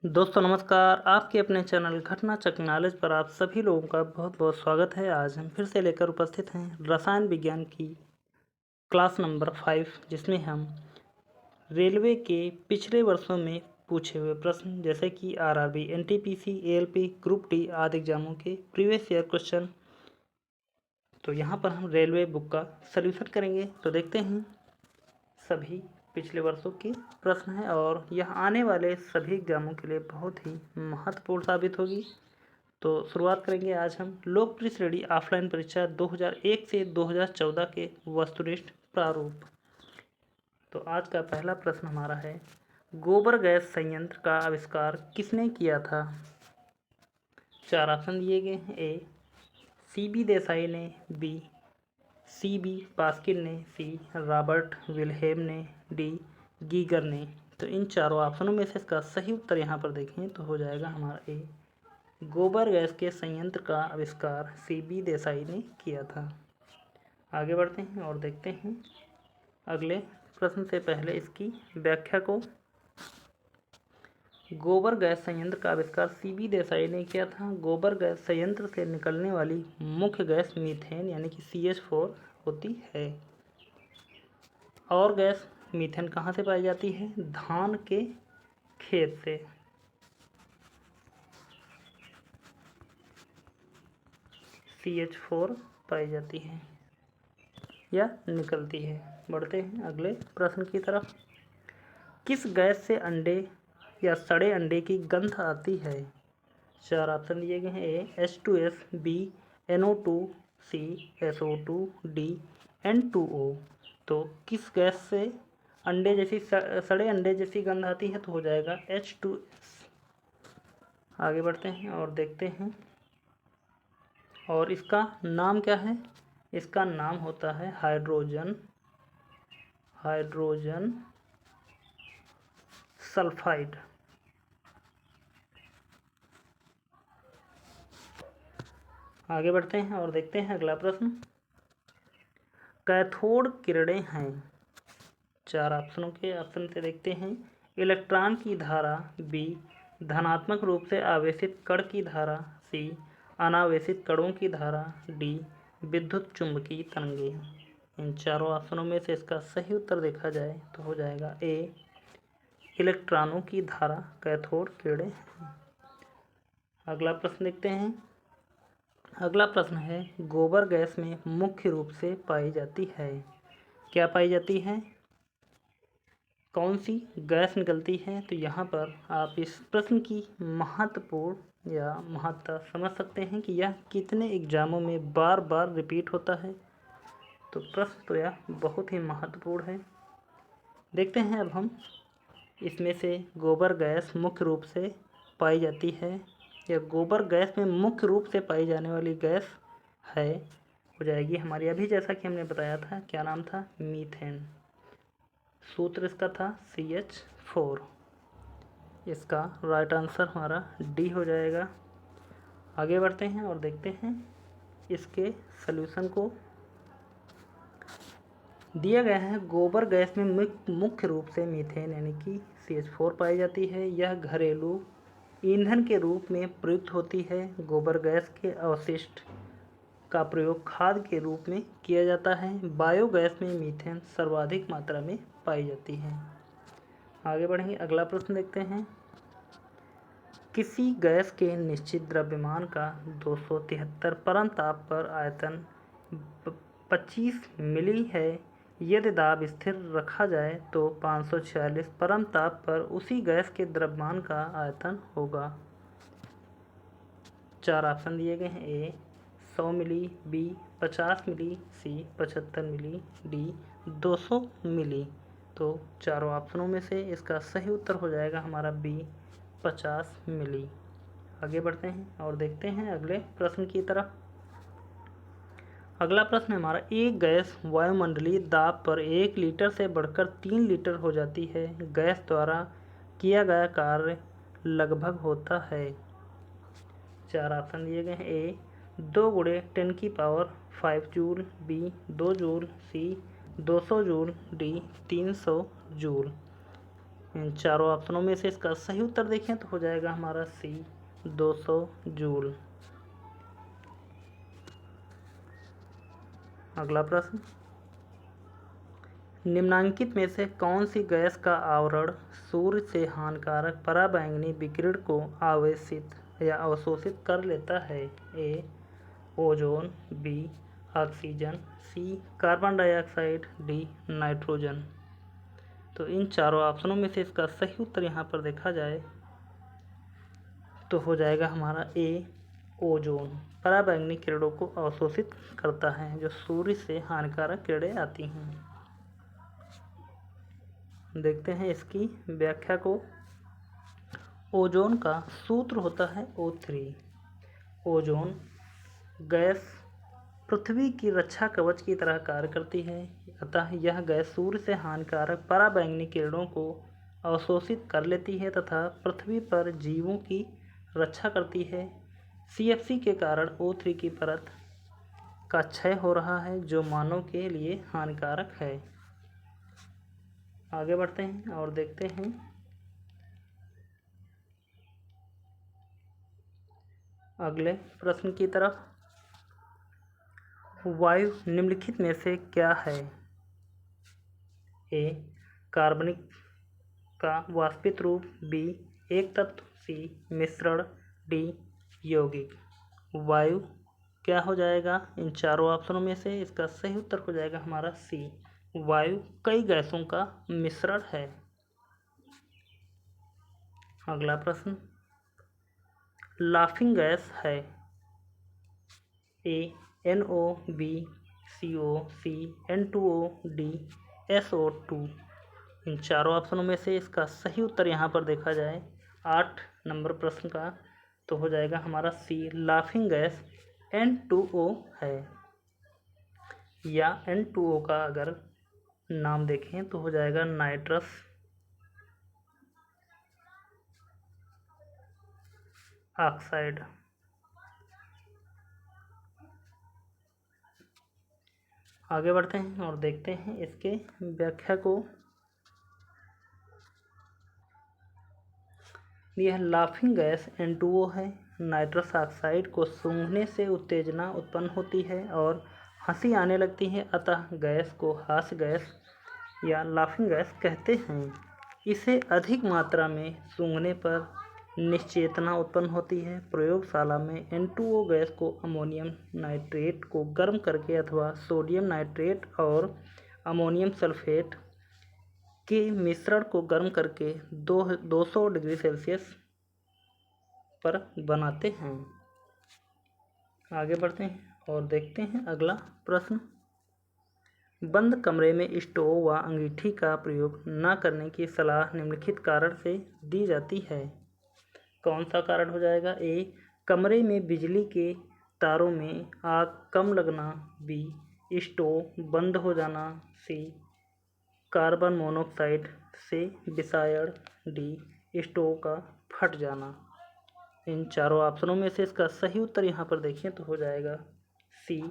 दोस्तों नमस्कार। आपके अपने चैनल घटना चक नॉलेज पर आप सभी लोगों का बहुत बहुत स्वागत है। आज हम फिर से लेकर उपस्थित हैं रसायन विज्ञान की क्लास नंबर 5, जिसमें हम रेलवे के पिछले वर्षों में पूछे हुए प्रश्न जैसे कि RRB, NTPC, ALP, group D आदि एग्जामों के प्रीवियस ईयर क्वेश्चन, तो यहाँ पर हम रेलवे बुक का सल्यूशन करेंगे। तो देखते हैं, सभी पिछले वर्षों के प्रश्न हैं और यह आने वाले सभी एग्जामों के लिए बहुत ही महत्वपूर्ण साबित होगी। तो शुरुआत करेंगे आज हम लोकप्रिय श्रेणी ऑफलाइन परीक्षा 2001 से 2014 के वस्तुनिष्ठ प्रारूप। तो आज का पहला प्रश्न हमारा है, गोबर गैस संयंत्र का आविष्कार किसने किया था? 4 ऑप्शन दिए गए हैं। ए सीबी देसाई ने, बी सीबी पास्किन ने, सी रॉबर्ट विल्हेम ने, डी गीगर ने। तो इन चारों ऑप्शनों में से इसका सही उत्तर यहाँ पर देखें तो हो जाएगा हमारा ए, गोबर गैस के संयंत्र का आविष्कार सीबी देसाई ने किया था। आगे बढ़ते हैं और देखते हैं अगले प्रश्न से पहले इसकी व्याख्या को। गोबर गैस संयंत्र का आविष्कार सीबी देसाई ने किया था। गोबर गैस संयंत्र से निकलने वाली मुख्य गैस मीथेन यानी कि CH4 होती है। और गैस मीथेन कहाँ से पाई जाती है? धान के खेत से। CH4 पाई जाती है या निकलती है। बढ़ते हैं अगले प्रश्न की तरफ। किस गैस से अंडे या सड़े अंडे की गंध आती है? 4 ऑप्शन दिए गए हैं। ए H2S, बी NO2, सी SO2, डी N2O। तो किस गैस से अंडे जैसी सड़े अंडे जैसी गंध आती है? तो हो जाएगा H2S। आगे बढ़ते हैं और देखते हैं, और इसका नाम क्या है? इसका नाम होता है हाइड्रोजन सल्फाइड। आगे बढ़ते हैं और देखते हैं अगला प्रश्न। कैथोड किरणें हैं। 4 ऑप्शनों के ऑप्शन से देखते हैं। इलेक्ट्रॉन की धारा, बी धनात्मक रूप से आवेशित कण की धारा, सी अनावेशित कणों की धारा, डी विद्युत चुंबकीय तरंगें। इन चारों ऑप्शनों में से इसका सही उत्तर देखा जाए तो हो जाएगा ए, इलेक्ट्रॉनों की धारा कैथोड किरणें हैं। अगला प्रश्न देखते हैं। अगला प्रश्न है, गोबर गैस में मुख्य रूप से पाई जाती है। क्या पाई जाती है? कौन सी गैस निकलती है? तो यहाँ पर आप इस प्रश्न की महत्वपूर्ण या महत्ता समझ सकते हैं कि यह कितने एग्जामों में बार बार रिपीट होता है। तो प्रश्न तो यह बहुत ही महत्वपूर्ण है। देखते हैं अब हम इसमें से गोबर गैस मुख्य रूप से पाई जाती है या गोबर गैस में मुख्य रूप से पाई जाने वाली गैस है, हो जाएगी हमारी अभी जैसा कि हमने बताया था, क्या नाम था? मीथेन। सूत्र इसका था CH4। इसका राइट आंसर हमारा डी हो जाएगा। आगे बढ़ते हैं और देखते हैं इसके सल्यूशन को। दिया गया है, गोबर गैस में मुख्य रूप से मीथेन यानी कि CH4 पाई जाती है। यह घरेलू ईंधन के रूप में प्रयुक्त होती है। गोबर गैस के अवशिष्ट का प्रयोग खाद के रूप में किया जाता है। बायोगैस में मीथेन सर्वाधिक मात्रा में पाई जाती है। आगे बढ़ेंगे, अगला प्रश्न देखते हैं। किसी गैस के निश्चित द्रव्यमान का 273 परम ताप पर आयतन 25 मिली है। यदि दाब स्थिर रखा जाए तो 546 परम ताप पर उसी गैस के द्रव्यमान का आयतन होगा। 4 ऑप्शन दिए गए हैं। ए 100 मिली, बी 50 मिली, सी 75 मिली, डी 200 मिली। तो चारों ऑप्शनों में से इसका सही उत्तर हो जाएगा हमारा बी 50 मिली। आगे बढ़ते हैं और देखते हैं अगले प्रश्न की तरफ। अगला प्रश्न हमारा, एक गैस वायुमंडलीय दाब पर 1 लीटर से बढ़कर 3 लीटर हो जाती है। गैस द्वारा किया गया कार्य लगभग होता है। 4 ऑप्शन दिए गए हैं। ए 2 × 10⁵ जूल, बी 2 जूल, सी 200 जूल, डी 300 जूल। इन चारों ऑप्शनों में से इसका सही उत्तर देखें तो हो जाएगा हमारा सी 200 जूल। अगला प्रश्न, निम्नांकित में से कौन सी गैस का आवरण सूर्य से हानिकारक पराबैंगनी विकिरण को आवेशित या अवशोषित कर लेता है? ए ओजोन, बी ऑक्सीजन, सी कार्बन डाइऑक्साइड, डी नाइट्रोजन। तो इन चारों ऑप्शनों में से इसका सही उत्तर यहाँ पर देखा जाए तो हो जाएगा हमारा ए ओजोन। पराबैंगनी किरणों को अवशोषित करता है जो सूर्य से हानिकारक किरणें आती हैं। देखते हैं इसकी व्याख्या को। ओजोन का सूत्र होता है O3। ओजोन गैस पृथ्वी की रक्षा कवच की तरह कार्य करती है, अतः यह गैस सूर्य से हानिकारक पराबैंगनी किरणों को अवशोषित कर लेती है तथा पृथ्वी पर जीवों की रक्षा करती है। CFC के कारण O3 की परत का क्षय हो रहा है जो मानव के लिए हानिकारक है। आगे बढ़ते हैं और देखते हैं अगले प्रश्न की तरफ। वायु निम्नलिखित में से क्या है? ए कार्बनिक का वाष्पित रूप, बी एक तत्व, सी मिश्रण, डी यौगिक। वायु क्या हो जाएगा इन चारों ऑप्शनों में से? इसका सही उत्तर हो जाएगा हमारा सी। वायु कई गैसों का मिश्रण है। अगला प्रश्न, लाफिंग गैस है ए NO, बी CO, सी N2O, डी SO2। इन चारों ऑप्शनों में से इसका सही उत्तर यहाँ पर देखा जाए 8 नंबर प्रश्न का तो हो जाएगा हमारा सी। लाफिंग गैस N2O है, या N2O का अगर नाम देखें तो हो जाएगा नाइट्रस ऑक्साइड। आगे बढ़ते हैं और देखते हैं इसके व्याख्या को। यह लाफिंग गैस N2O है। नाइट्रस ऑक्साइड को सूंघने से उत्तेजना उत्पन्न होती है और हंसी आने लगती है, अतः गैस को हास्य गैस या लाफिंग गैस कहते हैं। इसे अधिक मात्रा में सूंघने पर निश्चेतना उत्पन्न होती है। प्रयोगशाला में N2O गैस को अमोनियम नाइट्रेट को गर्म करके अथवा सोडियम नाइट्रेट और अमोनियम सल्फेट के मिश्रण को गर्म करके 200 डिग्री सेल्सियस पर बनाते हैं। आगे बढ़ते हैं और देखते हैं अगला प्रश्न। बंद कमरे में स्टोव व अंगीठी का प्रयोग न करने की सलाह निम्नलिखित कारण से दी जाती है। कौन सा कारण हो जाएगा? ए कमरे में बिजली के तारों में आग कम लगना, बी स्टोव बंद हो जाना, सी कार्बन मोनोऑक्साइड से विषायण, डी स्टोव का फट जाना। इन चारों ऑप्शनों में से इसका सही उत्तर यहाँ पर देखें तो हो जाएगा सी।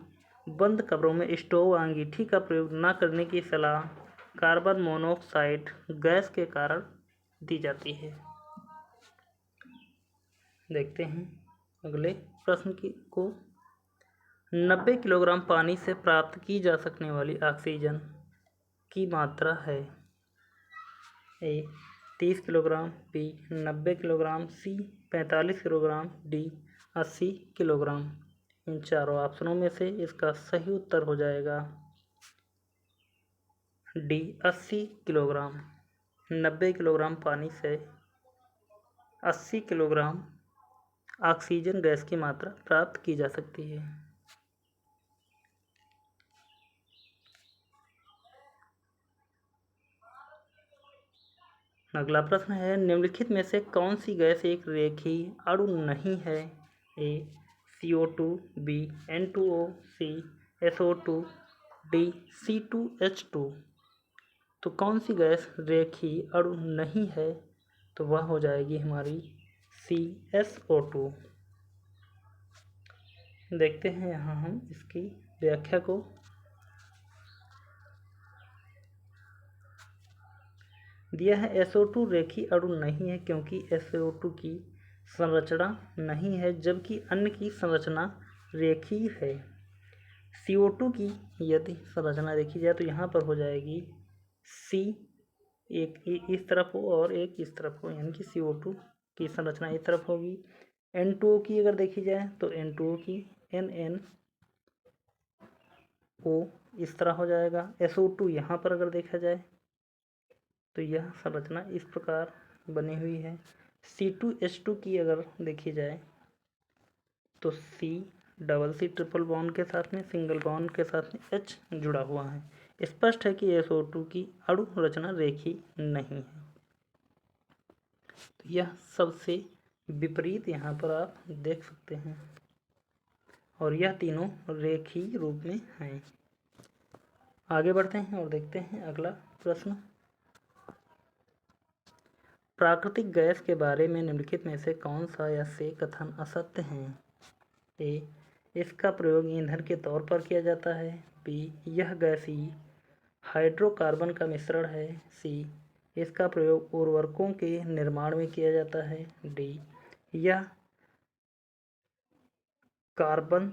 बंद कमरों में स्टोव व अंगीठी का प्रयोग न करने की सलाह कार्बन मोनोऑक्साइड गैस के कारण दी जाती है। देखते हैं अगले प्रश्न को। 90 किलोग्राम पानी से प्राप्त की जा सकने वाली ऑक्सीजन की मात्रा है। ए 30 किलोग्राम, बी 90 किलोग्राम, सी 45 किलोग्राम, डी 80 किलोग्राम। इन चारों ऑप्शनों में से इसका सही उत्तर हो जाएगा डी 80 किलोग्राम। 90 किलोग्राम पानी से 80 किलोग्राम ऑक्सीजन गैस की मात्रा प्राप्त की जा सकती है। अगला प्रश्न है, निम्नलिखित में से कौन सी गैस एक रेखीय अणु नहीं है? ए CO2, बी N2O, सी SO2, डी C2H2। तो कौन सी गैस रेखीय अणु नहीं है? तो वह हो जाएगी हमारी CSO2। देखते हैं यहाँ हम इसकी व्याख्या को। दिया है SO2 रेखीय अणु नहीं है क्योंकि SO2 की संरचना नहीं है जबकि अन्य की संरचना रेखीय है। CO2 की यदि संरचना देखी जाए तो यहाँ पर हो जाएगी C, एक इस तरफ हो और एक इस तरफ हो, यानी कि CO2 की संरचना इस तरफ होगी। N2O की अगर देखी जाए तो N2O की NNO इस तरह हो जाएगा। SO2 यहाँ पर अगर देखा जाए तो यह संरचना इस प्रकार बनी हुई है। C2H2 की अगर देखी जाए तो C double C triple bond के साथ में सिंगल बॉन्ड के साथ में H जुड़ा हुआ है। स्पष्ट है कि SO2 की अणु रचना रेखीय नहीं है। तो यह सबसे विपरीत यहाँ पर आप देख सकते हैं और यह तीनों रेखीय रूप में हैं। आगे बढ़ते हैं और देखते हैं अगला प्रश्न। प्राकृतिक गैस के बारे में निम्नलिखित में से कौन सा या से कथन असत्य हैं? ए, इसका प्रयोग ईंधन के तौर पर किया जाता है। बी, यह गैसीय हाइड्रोकार्बन का मिश्रण है। सी, इसका प्रयोग उर्वरकों के निर्माण में किया जाता है। डी, यह कार्बन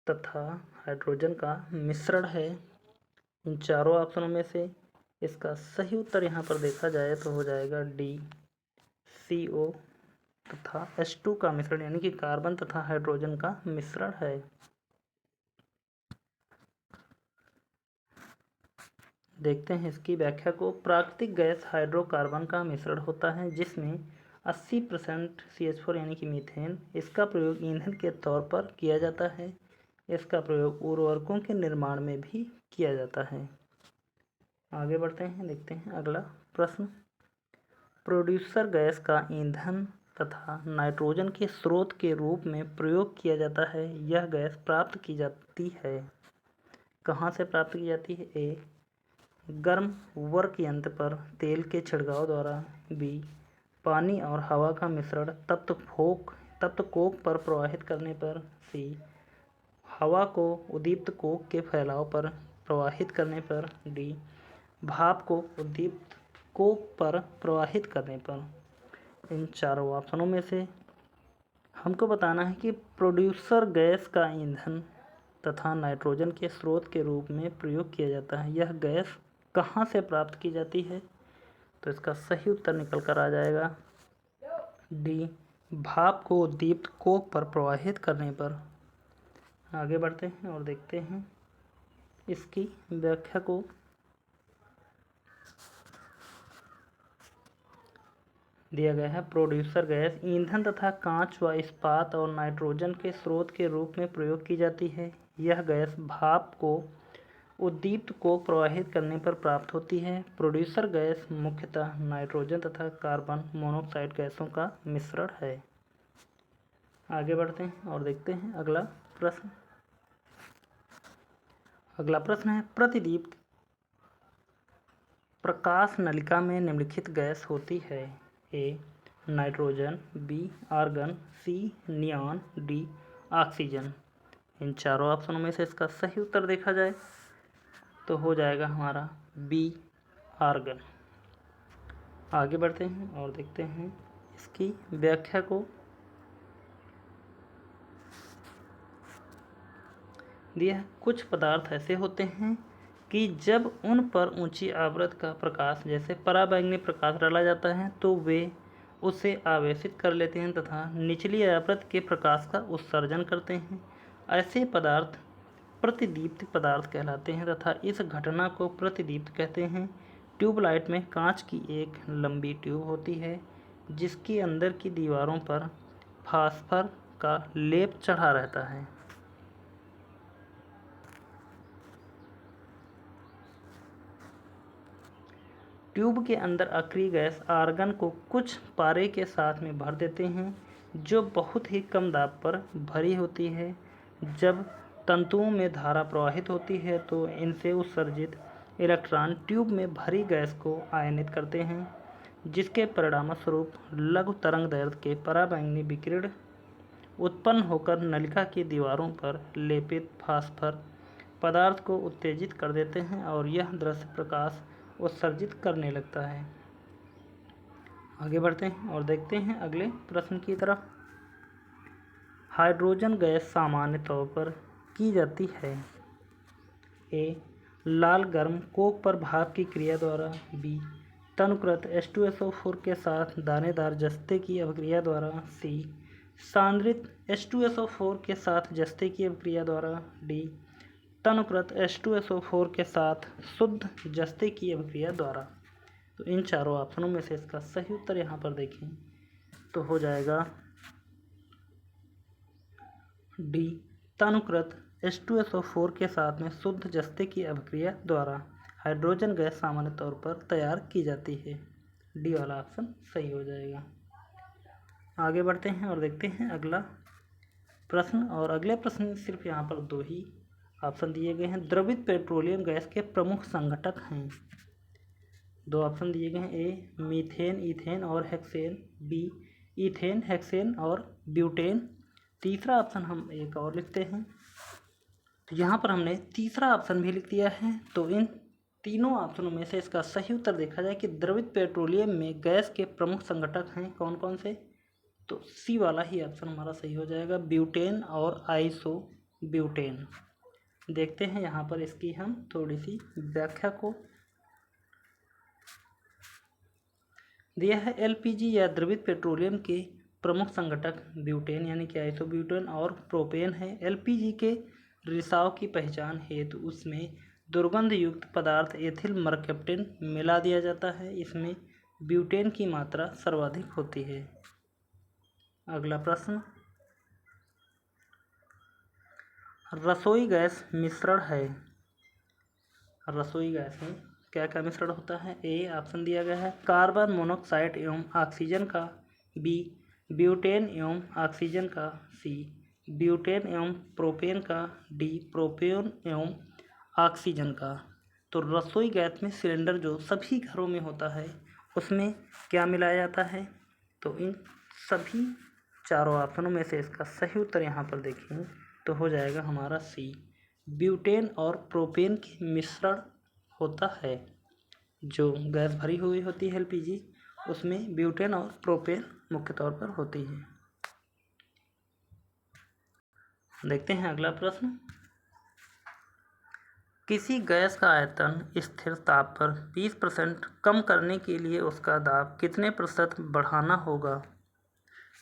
तथा हाइड्रोजन का मिश्रण है। इन चारों ऑप्शनों में से इसका सही उत्तर यहाँ पर देखा जाए तो हो जाएगा डी, CO तथा H2 का मिश्रण, यानी कि कार्बन तथा हाइड्रोजन का मिश्रण है। देखते हैं इसकी व्याख्या को। प्राकृतिक गैस हाइड्रोकार्बन का मिश्रण होता है जिसमें 80% CH4 यानी कि मीथेन। इसका प्रयोग ईंधन के तौर पर किया जाता है। इसका प्रयोग उर्वरकों के निर्माण में भी किया जाता है। आगे बढ़ते हैं, देखते हैं अगला प्रश्न। प्रोड्यूसर गैस का ईंधन तथा नाइट्रोजन के स्रोत के रूप में प्रयोग किया जाता है। यह गैस प्राप्त की जाती है, कहाँ से प्राप्त की जाती है? ए, गर्म वर्क यंत्र पर तेल के छिड़काव द्वारा। बी, पानी और हवा का मिश्रण तप्त कोक पर प्रवाहित करने पर। सी, हवा को उद्दीप्त कोक के फैलाव पर प्रवाहित करने पर। डी, भाप को उद्दीप्त कोक पर प्रवाहित करने पर। इन चारों ऑप्शनों में से हमको बताना है कि प्रोड्यूसर गैस का ईंधन तथा नाइट्रोजन के स्रोत के रूप में प्रयोग किया जाता है। यह गैस कहाँ से प्राप्त की जाती है? तो इसका सही उत्तर निकल कर आ जाएगा डी, भाप को उद्दीप्त कोक पर प्रवाहित करने पर। आगे बढ़ते हैं और देखते हैं इसकी व्याख्या को। दिया गया है प्रोड्यूसर गैस ईंधन तथा कांच व इस्पात और नाइट्रोजन के स्रोत के रूप में प्रयोग की जाती है। यह गैस भाप को उद्दीप्त कोक प्रवाहित करने पर प्राप्त होती है। प्रोड्यूसर गैस मुख्यतः नाइट्रोजन तथा कार्बन मोनोऑक्साइड गैसों का मिश्रण है। आगे बढ़ते हैं और देखते हैं अगला प्रश्न। अगला प्रश्न है, प्रतिदीप्त प्रकाश नलिका में निम्नलिखित गैस होती है। A, nitrogen. B, argon. C, neon. D, oxygen. इन चारों ऑप्शनों में से इसका सही उत्तर देखा जाए तो हो जाएगा हमारा बी, आर्गन। आगे बढ़ते हैं और देखते हैं इसकी व्याख्या को। दिया कुछ पदार्थ ऐसे होते हैं कि जब उन पर ऊंची आवृत्ति का प्रकाश जैसे पराबैंगनी प्रकाश डाला जाता है तो वे उसे आवेशित कर लेते हैं तथा निचली आवृत्ति के प्रकाश का उत्सर्जन करते हैं। ऐसे पदार्थ प्रतिदीप्त पदार्थ कहलाते हैं तथा इस घटना को प्रतिदीप्त कहते हैं। ट्यूबलाइट में कांच की एक लंबी ट्यूब होती है जिसके अंदर की दीवारों पर फास्फर का लेप चढ़ा रहता है। ट्यूब के अंदर अक्रिय गैस आर्गन को कुछ पारे के साथ में भर देते हैं जो बहुत ही कम दाब पर भरी होती है। जब तंतुओं में धारा प्रवाहित होती है तो इनसे उत्सर्जित इलेक्ट्रॉन ट्यूब में भरी गैस को आयनित करते हैं जिसके परिणामस्वरूप लघु तरंग दैर्ध्य के पराबैंगनी विकिरण उत्पन्न होकर नलिका की दीवारों पर लेपित फास्फर पदार्थ को उत्तेजित कर देते हैं और यह दृश्य प्रकाश उत्सर्जित करने लगता है। आगे बढ़ते हैं और देखते हैं अगले प्रश्न की तरफ। हाइड्रोजन गैस सामान्य तौर पर की जाती है। ए लाल गर्म कोक पर भाप की क्रिया द्वारा। बी तनुकृत H2SO4 के साथ दानेदार जस्ते की अभिक्रिया द्वारा। सी सांद्रित H2SO4 के साथ जस्ते की अभिक्रिया द्वारा। डी तनुकृत H2SO4 के साथ शुद्ध जस्ते की अभिक्रिया द्वारा। तो इन चारों ऑप्शनों में से इसका सही उत्तर यहाँ पर देखें तो हो जाएगा डी तनुकृत H2SO4 के साथ में शुद्ध जस्ते की अभिक्रिया द्वारा हाइड्रोजन गैस सामान्य तौर पर तैयार की जाती है। डी वाला ऑप्शन सही हो जाएगा। आगे बढ़ते हैं और देखते हैं अगला प्रश्न। और अगले प्रश्न में सिर्फ यहाँ पर 2 ही ऑप्शन दिए गए हैं। द्रवित पेट्रोलियम गैस के प्रमुख संघटक हैं। 2 ऑप्शन दिए गए हैं। ए मीथेन, इथेन और हेक्सेन। बी इथेन, हेक्सेन और ब्यूटेन। तीसरा ऑप्शन हम एक और लिखते हैं, तो यहाँ पर हमने तीसरा ऑप्शन भी लिख दिया है। तो इन तीनों ऑप्शनों में से इसका सही उत्तर देखा जाए कि द्रवित पेट्रोलियम में गैस के प्रमुख संघटक हैं कौन कौन से, तो सी वाला ही ऑप्शन हमारा सही हो जाएगा, ब्यूटेन और आइसो ब्यूटेन। देखते हैं यहाँ पर इसकी हम थोड़ी सी व्याख्या को। दिया है एलपीजी या द्रवित पेट्रोलियम के प्रमुख संघटक ब्यूटेन यानी कि आइसोब्यूटेन और प्रोपेन है। एलपीजी के रिसाव की पहचान हेतु उसमें दुर्गंध युक्त पदार्थ एथिल मरकैप्टेन मिला दिया जाता है। इसमें ब्यूटेन की मात्रा सर्वाधिक होती है। अगला प्रश्न, रसोई गैस मिश्रण है। रसोई गैस में क्या क्या मिश्रण होता है। ए ऑप्शन दिया गया है कार्बन मोनोऑक्साइड एवं ऑक्सीजन का। बी ब्यूटेन एवं ऑक्सीजन का। सी ब्यूटेन एवं प्रोपेन का। डी प्रोपेन एवं ऑक्सीजन का। तो रसोई गैस में सिलेंडर जो सभी घरों में होता है उसमें क्या मिलाया जाता है, तो इन सभी चारों ऑप्शनों में से इसका सही उत्तर यहाँ पर देखें तो हो जाएगा हमारा सी ब्यूटेन और प्रोपेन के मिश्रण होता है। जो गैस भरी हुई होती है एलपीजी उसमें ब्यूटेन और प्रोपेन मुख्य तौर पर होती है। देखते हैं अगला प्रश्न, किसी गैस का आयतन स्थिर ताप पर 20% कम करने के लिए उसका दाब कितने प्रतिशत बढ़ाना होगा।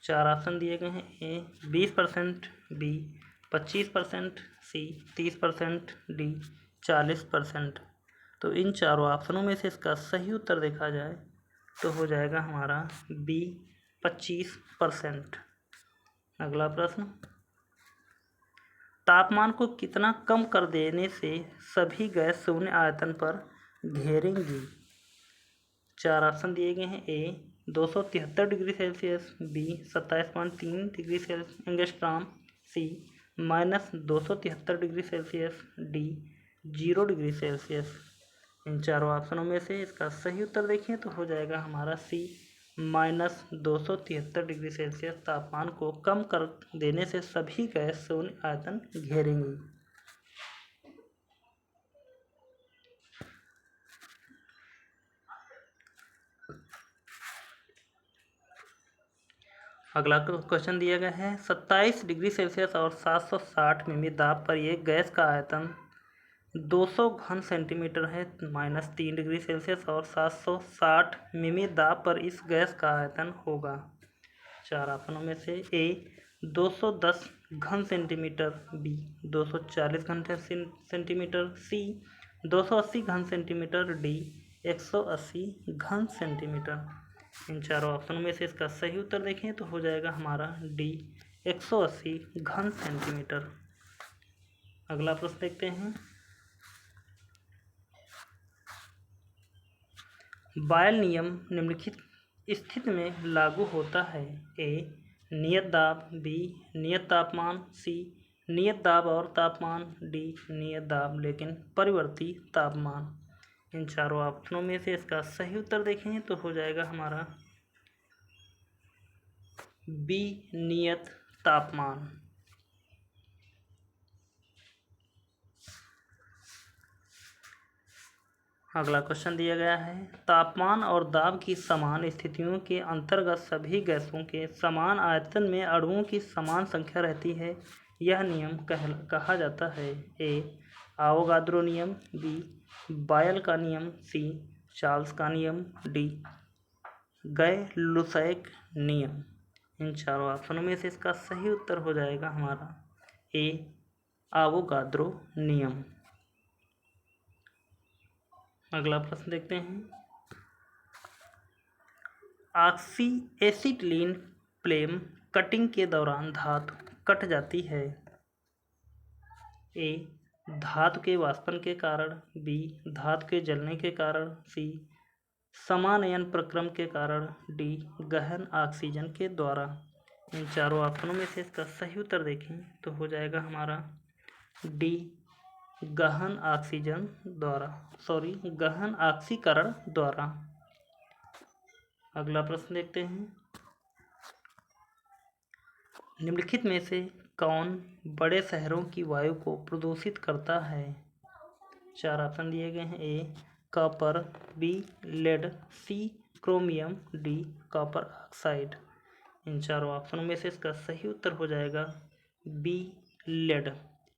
4 ऑप्शन दिए गए हैं। ए 20%, बी 25%, सी 30%, डी 40%। तो इन चारों ऑप्शनों में से इसका सही उत्तर देखा जाए तो हो जाएगा हमारा बी 25%। अगला प्रश्न, तापमान को कितना कम कर देने से सभी गैस शून्य आयतन पर घेरेंगी। 4 ऑप्शन दिए गए हैं। A 273 degree Celsius, B 27.3 degree angstrom, C -273 degree Celsius, D 0 degree Celsius. इन चारों ऑप्शनों में से इसका सही उत्तर देखें तो हो जाएगा हमारा सी -273 डिग्री सेल्सियस तापमान को कम कर देने से सभी गैस शून्य आयतन घेरेंगी। अगला क्वेश्चन दिया गया है 27 डिग्री सेल्सियस और 760 मिमी दाब पर एक गैस का आयतन 200 घन सेंटीमीटर है -3 डिग्री सेल्सियस और 760 मिमी दाब पर इस गैस का आयतन होगा। 4 ऑप्शनों में से ए 210 घन सेंटीमीटर, बी 240 घन सेंटीमीटर, सी 280 घन सेंटीमीटर, डी 180 घन सेंटीमीटर। इन चारों ऑप्शनों में से इसका सही उत्तर देखें तो हो जाएगा हमारा डी 180 घन सेंटीमीटर। अगला प्रश्न देखते हैं, बॉयल नियम निम्नलिखित स्थिति में लागू होता है। ए नियत दाब, बी नियत तापमान, सी नियत दाब और तापमान, डी नियत दाब लेकिन परिवर्ती तापमान। इन चारों ऑप्शनों में से इसका सही उत्तर देखें तो हो जाएगा हमारा बी नियत तापमान। अगला क्वेश्चन दिया गया है, तापमान और दाब की समान स्थितियों के अंतर्गत सभी गैसों के समान आयतन में अणुओं की समान संख्या रहती है। यह नियम कहा जाता है। ए, आवोगाद्रो नियम। बी, बायल का नियम। सी, चार्ल्स का नियम। डी, गै-लुसैक नियम। इन चारों ऑप्शनों में से इसका सही उत्तर हो जाएगा हमारा ए, आवोगाद्रो नियम। अगला प्रश्न देखते हैं, ऑक्सी एसिटिलीन फ्लेम कटिंग के दौरान धातु कट जाती है। ए, धातु के वाष्पन के कारण। बी, धातु के जलने के कारण। सी, समानयन प्रक्रम के कारण। डी, गहन ऑक्सीजन के द्वारा। इन चारों ऑप्शनों में से इसका सही उत्तर देखें तो हो जाएगा हमारा डी, गहन ऑक्सीजन द्वारा, गहन ऑक्सीकरण द्वारा। अगला प्रश्न देखते हैं, निम्नलिखित में से कौन बड़े शहरों की वायु को प्रदूषित करता है। चार ऑप्शन दिए गए हैं। A, copper. B, lead. C, chromium. D, copper oxide. इन चारों ऑप्शनों में से इसका सही उत्तर हो जाएगा बी, लेड।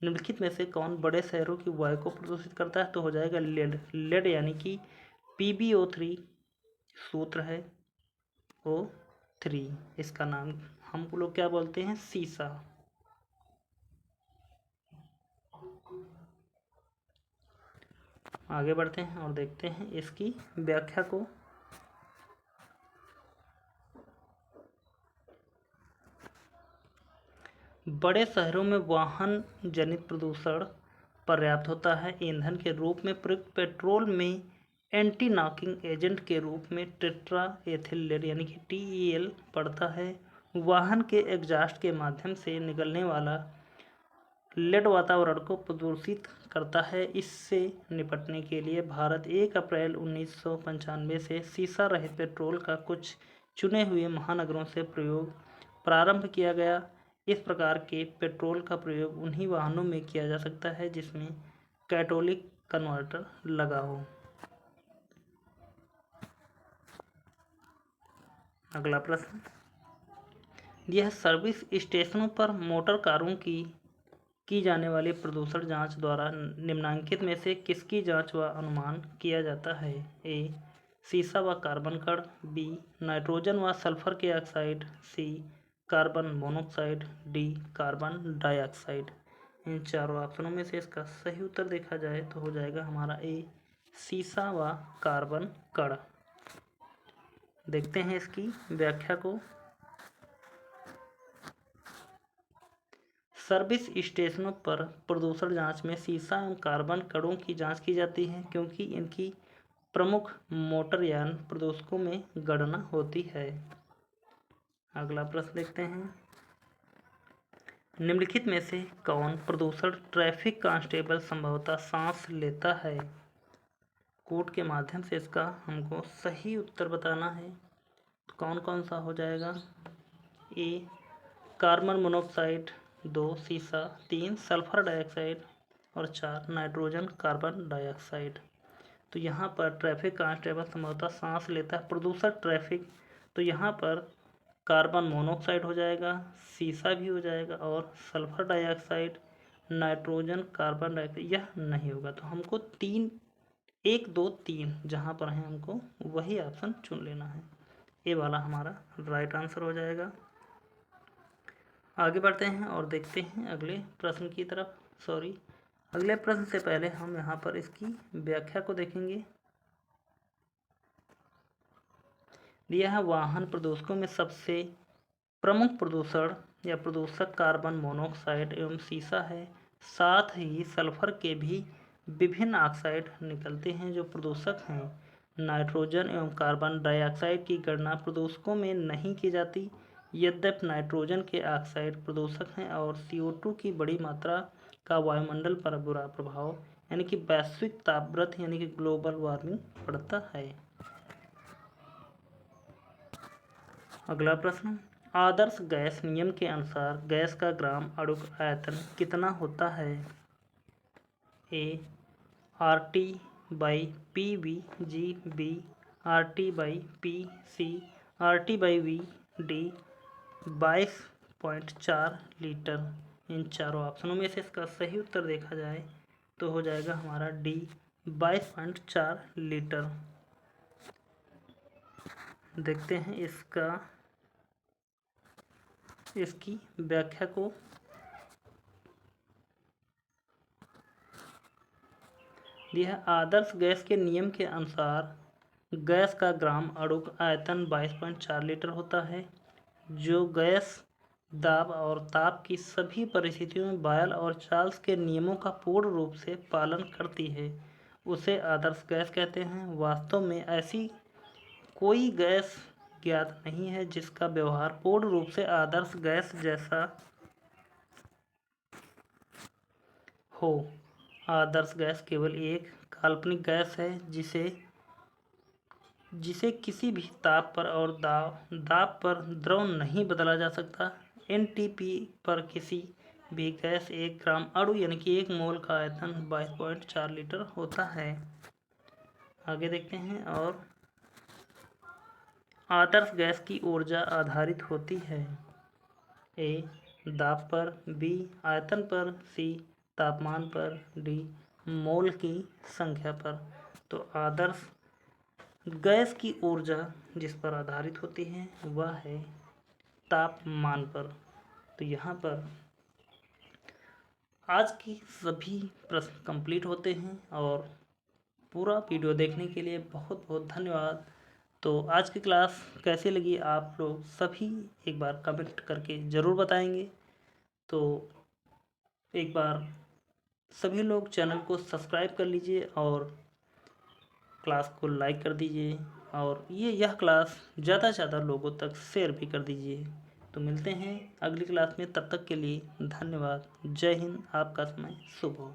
निम्नलिखित में से कौन बड़े शहरों की वायु को प्रदूषित करता है तो हो जाएगा लेड। लेड यानी कि PbO3 सूत्र है, O3। इसका नाम हम लोग क्या बोलते हैं, सीसा। आगे बढ़ते हैं और देखते हैं इसकी व्याख्या को। बड़े शहरों में वाहन जनित प्रदूषण पर्याप्त होता है। ईंधन के रूप में प्रयुक्त पेट्रोल में एंटी नॉकिंग एजेंट के रूप में टेट्रा एथिल लेड यानी कि TEL पड़ता है। वाहन के एग्जॉस्ट के माध्यम से निकलने वाला लेड वातावरण को प्रदूषित करता है। इससे निपटने के लिए भारत 1 अप्रैल 1995 से सीसा रहित पेट्रोल का कुछ चुने हुए महानगरों से प्रयोग प्रारंभ किया गया। इस प्रकार के पेट्रोल का प्रयोग उन्हीं वाहनों में किया जा सकता है जिसमें कैटोलिक कन्वर्टर लगा हो। अगला प्रश्न, यह सर्विस स्टेशनों पर मोटर कारों की जाने वाली प्रदूषण जांच द्वारा निम्नलिखित में से किसकी जांच व अनुमान किया जाता है। ए, सीसा व कार्बन कण। बी, नाइट्रोजन व सल्फर के oxide. C, carbon monoxide. D, carbon dioxide. इन चारों ऑप्शनों में से इसका सही उत्तर देखा जाए तो हो जाएगा हमारा ए, सीसा व कार्बन कण। देखते हैं इसकी व्याख्या को। सर्विस स्टेशनों पर प्रदूषण जांच में सीसा एवं कार्बन कणों की जांच की जाती है क्योंकि इनकी प्रमुख मोटरयान प्रदूषकों में गणना होती है। अगला प्रश्न देखते हैं, निम्नलिखित में से कौन प्रदूषण ट्रैफिक कांस्टेबल संभवतः सांस लेता है। कोड के माध्यम से इसका हमको सही उत्तर बताना है। तो कौन कौन सा हो जाएगा। ए, कार्बन मोनोऑक्साइड। 2, सीसा। 3, सल्फर डाइऑक्साइड। और 4, नाइट्रोजन कार्बन डाइऑक्साइड। तो यहाँ पर ट्रैफिक कांस्टेबल संभवतः सांस लेता है प्रदूषण ट्रैफिक, तो यहाँ पर कार्बन मोनोऑक्साइड हो जाएगा, सीसा भी हो जाएगा और sulphur dioxide, nitrogen carbon dioxide यह नहीं होगा। तो हमको 3, 1, 2, 3 जहाँ पर है हमको वही ऑप्शन चुन लेना है। ये वाला हमारा राइट आंसर हो जाएगा। आगे बढ़ते हैं और देखते हैं अगले प्रश्न की तरफ। अगले प्रश्न से पहले हम यहाँ पर इसकी व्याख्या को देखेंगे। दिया है वाहन प्रदूषकों में सबसे प्रमुख प्रदूषण या प्रदूषक कार्बन मोनोऑक्साइड एवं सीसा है। साथ ही सल्फर के भी विभिन्न ऑक्साइड निकलते हैं जो प्रदूषक हैं। नाइट्रोजन एवं कार्बन डाइऑक्साइड की गणना प्रदूषकों में नहीं की जाती। यद्यपि नाइट्रोजन के ऑक्साइड प्रदूषक हैं और CO2 की बड़ी मात्रा का वायुमंडल पर बुरा प्रभाव यानी कि वैश्विक तापवृद्धि यानी कि ग्लोबल वार्मिंग पड़ता है। अगला प्रश्न, आदर्श गैस नियम के अनुसार गैस का ग्राम अणुक आयतन कितना होता है। A, RT by P V, G B, R T by P C, R T by V D 22.4 litre. इन चारों ऑप्शनों में से इसका सही उत्तर देखा जाए तो हो जाएगा हमारा डी 22.4 लीटर। देखते हैं इसकी व्याख्या को। यह आदर्श गैस के नियम के अनुसार गैस का ग्राम अणुक आयतन 22.4 लीटर होता है। जो गैस दाब और ताप की सभी परिस्थितियों में बॉयल और चार्ल्स के नियमों का पूर्ण रूप से पालन करती है उसे आदर्श गैस कहते हैं। वास्तव में ऐसी कोई गैस ज्ञात नहीं है जिसका व्यवहार पूर्ण रूप से आदर्श गैस जैसा हो। आदर्श गैस केवल एक काल्पनिक गैस है जिसे किसी भी ताप पर और दाब पर द्रव नहीं बदला जा सकता। एनटीपी पर किसी भी गैस 1 ग्राम अणु यानी कि 1 मोल का आयतन 22.4 लीटर होता है। आगे देखते हैं। और आदर्श गैस की ऊर्जा आधारित होती है ए दाब पर, बी आयतन पर, सी तापमान पर, डी मोल की संख्या पर। तो आदर्श गैस की ऊर्जा जिस पर आधारित होती है वह है तापमान पर। तो यहाँ पर आज की सभी प्रश्न कंप्लीट होते हैं और पूरा वीडियो देखने के लिए बहुत बहुत धन्यवाद। तो आज की क्लास कैसी लगी आप लोग सभी एक बार कमेंट करके ज़रूर बताएंगे। तो एक बार सभी लोग चैनल को सब्सक्राइब कर लीजिए और क्लास को लाइक कर दीजिए और यह क्लास ज़्यादा से ज़्यादा लोगों तक शेयर भी कर दीजिए। तो मिलते हैं अगली क्लास में, तब तक के लिए धन्यवाद। जय हिंद। आपका समय शुभ हो।